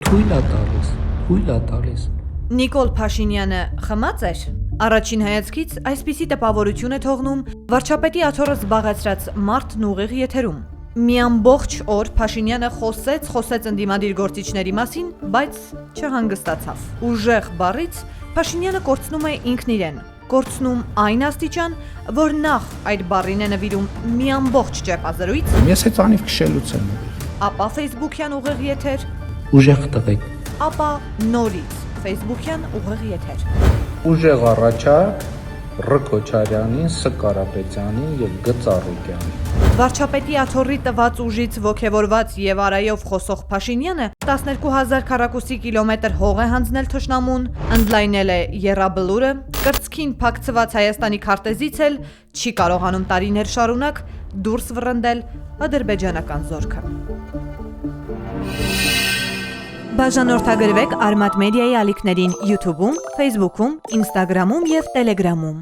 թույլ է տալիս։ Նիկոլ Փաշինյանը խմած էր։ Առաջին հայացքից այսպիսի տպավորություն է թողնում վարչապետի աթոռը զբաղեցրած մարդն ուղիղ եթերում։ Մի ամբողջ օր Փաշինյանը խոսեց ընդդիմադիր գործիչների մասին, բայց չհանգստացավ։ Ուժեղ բառից Փաշինյանը կորցնում է ինքն իրեն, կորցնում այն աստիճան, որ նախ այդ բառին է նվիրում մի ամբողջ ճեպազրույց, Ես հեծանիվ քշելուց եմ։ ապա Facebook-յան ուղիղ եթեր, Ուժեղ տղեկ։ ապա նորից Facebook-յան ուղիղ եթեր։ Ուժեղ առաջարկ Ռ. Քոչարյանին, Ս. Կարապետյանին եւ Գ. Ծառուկյանին։ Վարչապետի աթոռի տված ուժից ոգևորված եւ արայով խոսող Փաշինյանը 12000 քառակուսի կիլոմետր հող է հանձնել թշնամուն, ընդլայնել է եռաբլուրը, կրծքին փակցված Հայաստանի քարտեզից էլ չի կարողանում տարիներ շարունակ դուրս վռնդել ադրբեջանական զորքը։ Բաժանորդագրվեք Արմատ մեդիայի ալիքներին YouTube-ում, Facebook-ում, Instagram-ում եւ Telegram-ում։